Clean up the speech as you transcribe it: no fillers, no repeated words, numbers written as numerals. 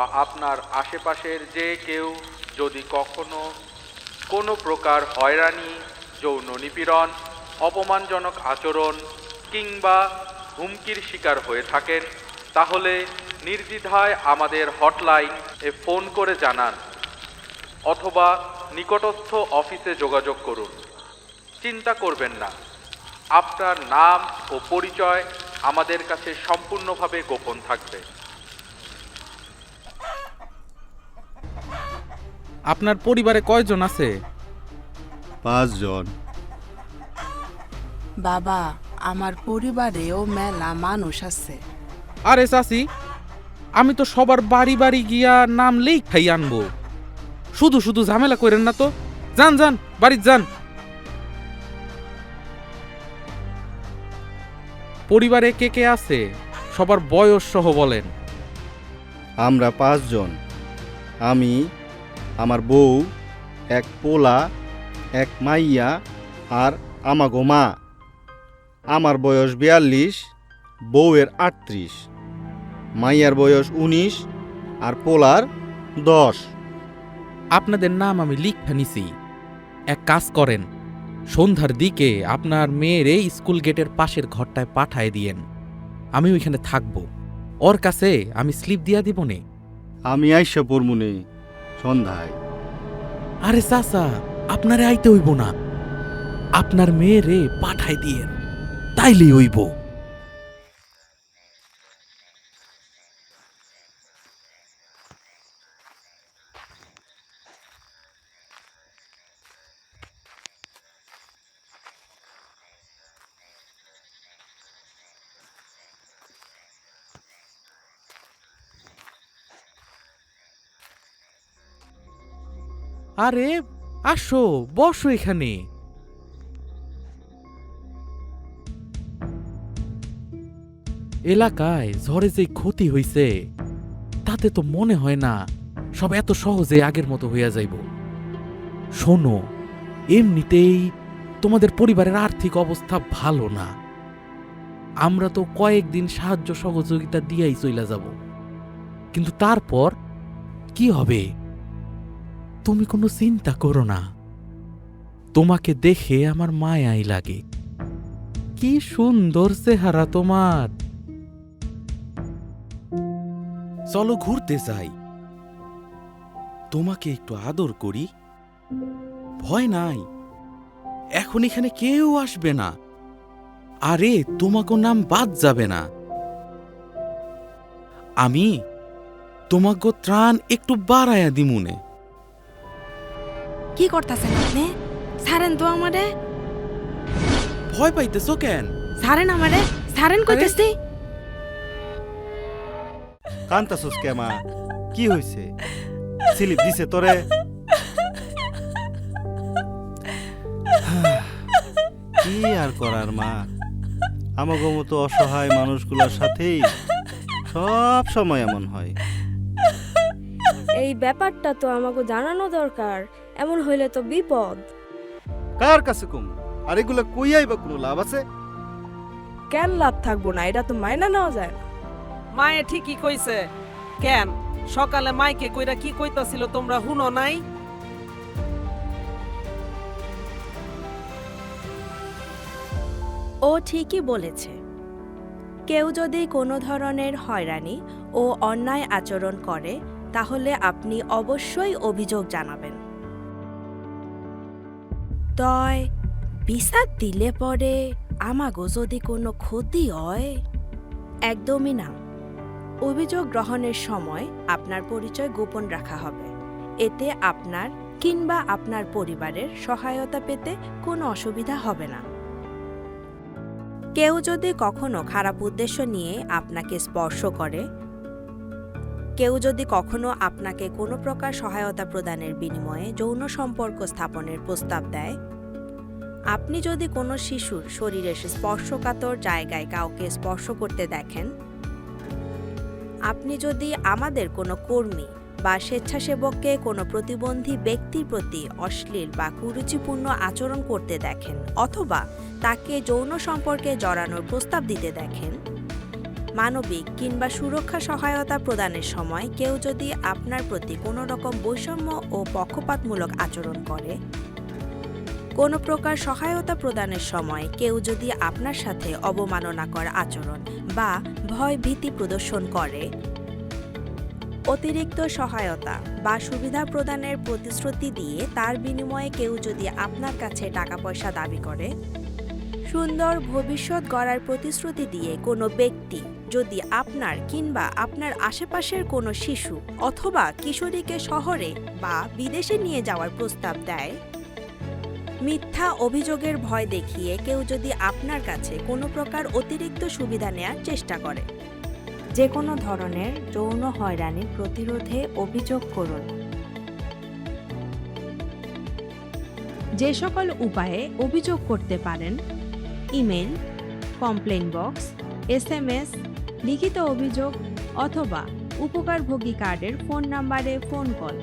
বা আপনার আশেপাশের যে কেউ যদি কখনো কোনো প্রকার হয়রানি, যৌন নিপীড়ন, অপমানজনক আচরণ কিংবা হুমকির শিকার হয়ে থাকেন, তাহলে নির্দ্বিধায় আমাদের হটলাইন এ ফোন করে জানান অথবা নিকটস্থ অফিসে যোগাযোগ করুন। চিন্তা করবেন না, আপনার নাম ও পরিচয় আমাদের কাছে সম্পূর্ণভাবে গোপন থাকবে। আপনার পরিবারে কয়জন আছে? 5 জন। বাবা, আমার পরিবারেও মেলা মানুষ আছে। আরে চাচি, আমি তো সবার বাড়ি বাড়ি গিয়া নাম লেখাই আনবো। শুধু শুধু ঝামেলা করেন না তো। যান যান, বাড়িতে যান। পরিবারে কে কে আছে সবার বয়স সহ বলেন। আমরা 5 জন। আমি, আমার বউ, এক পোলা, এক মাইয়া আর আমাগো মা। আমার বয়স 42, বউয়ের 38, মাইয়ার বয়স 19 আর পোলার 10। আপনাদের নাম আমি লিখা নিছি। এক কাজ করেন, সন্ধ্যার দিকে আপনার মেয়ের এই স্কুল গেটের পাশের ঘরটায় পাঠায় দিয়েন। আমি ওইখানে থাকবো। ওর কাছে আমি স্লিপ দিয়া দিব নে। আমি আইসা পড়মুনে সন্ধ্যায়। আরে চাচা, আপনারে আইতে হইব না, আপনার মেয়েরে পাঠায় দিয়েন, তাইলেই হইব। আরে আসো, বসো এখানে। এলাকায় ঝড়ে যে ক্ষতি হইছে তাতে তো মনে হয় না সব এত সহজে আগের মতো হইয়া যাইব। শোনো, এমনিতেই তোমাদের পরিবারের আর্থিক অবস্থা ভালো না। আমরা তো কয়েকদিন সাহায্য সহযোগিতা দিয়েই চইলা যাব, কিন্তু তারপর কি হবে তুমি কোনো চিন্তা করো না। তোমাকে দেখে আমার মায়াই লাগে। কি সুন্দর চেহারা তোমার। চলো ঘুরতে যাই, তোমাকে একটু আদর করি। ভয় নাই, এখন এখানে কেউ আসবে না। আরে তোমাকে নাম বাদ যাবে না। আমি তোমাকে ত্রাণ একটু বাড়াইয়া দিমুনে। কি করতেছেন আপনি? ছাড়েন তো আমারে। ভয় পাইতেছো কেন? ছাড়েন আমারে, ছাড়েন কইতেছি। কান্তাছস কেমা? কি হইছে? স্লিপ দিছে তোরে? কি আর করার মা, আমাগো মতো অসহায় মানুষগুলোর সাথেই সব সময় এমন হয়। এই ব্যাপারটা তো আমাকে জানানো দরকার, এমন হইলে তো বিপদ। কার কাছে কম? আর এগুলো কইয়াই বা কোনো লাভ আছে? কেন লাভ থাকবো না? এটা তো মাইনা নেওয়া যায় না। মায়ে ঠিকই কইছে। কেন সকালে মাইকে কইরা কি কইতাছিল তোমরা হুনো নাই? ও ঠিকই বলেছে। কেউ যদি কোনো ধরনের হয়রানি ও অন্যায় আচরণ করে তাহলে আপনি অবশ্যই অভিযোগ জানাবেন। তয় বিচার দিলে পরে আমাগো যদি কোনো ক্ষতি হয়, একদমই না। অভিযোগ গ্রহণের সময় আপনার পরিচয় গোপন রাখা হবে। এতে আপনার কিংবা আপনার পরিবারের সহায়তা পেতে কোনো অসুবিধা হবে না। কেউ যদি কখনো খারাপ উদ্দেশ্য নিয়ে আপনাকে স্পর্শ করে, কেউ যদি কখনো আপনাকে কোনো প্রকার সহায়তা প্রদানের বিনিময়ে যৌন সম্পর্ক স্থাপনের প্রস্তাব দেয়, আপনি যদি কোনো শিশুর শরীরের স্পর্শকাতর জায়গায় কাউকে স্পর্শ করতে দেখেন, আপনি যদি আমাদের কোনো কর্মী বা স্বেচ্ছাসেবককে কোনো প্রতিবন্ধী ব্যক্তির প্রতি অশ্লীল বা কুরুচিপূর্ণ আচরণ করতে দেখেন অথবা তাকে যৌন সম্পর্কে জড়ানোর প্রস্তাব দিতে দেখেন, মানবিক কিংবা সুরক্ষা সহায়তা প্রদানের সময় কেউ যদি আপনার প্রতি কোনো রকম বৈষম্য ও পক্ষপাতমূলক আচরণ করে, কোনো প্রকার সহায়তা প্রদানের সময় কেউ যদি আপনার সাথে অবমাননাকর আচরণ বা ভয় ভীতি প্রদর্শন করে, অতিরিক্ত সহায়তা বা সুবিধা প্রদানের প্রতিশ্রুতি দিয়ে তার বিনিময়ে কেউ যদি আপনার কাছে টাকা পয়সা দাবি করে, সুন্দর ভবিষ্যৎ গড়ার প্রতিশ্রুতি দিয়ে কোনো ব্যক্তি যদি আপনার কিংবা আপনার আশেপাশের কোনো শিশু অথবা কিশোরীকে শহরে বা বিদেশে নিয়ে যাওয়ার প্রস্তাব দেয়, মিথ্যা অভিযোগের ভয় দেখিয়ে কেউ যদি আপনার কাছে কোনো প্রকার অতিরিক্ত সুবিধা নেয়ার চেষ্টা করে, যে কোনো ধরনের যৌন হয়রানির প্রতিরোধে অভিযোগ করুন। যে সকল উপায়ে অভিযোগ করতে পারেন: ইমেল, কমপ্লেইন বক্স, SMS, লিখিত অভিযোগ অথবা উপকারভোগী কার্ডের ফোন নাম্বারে ফোন কল।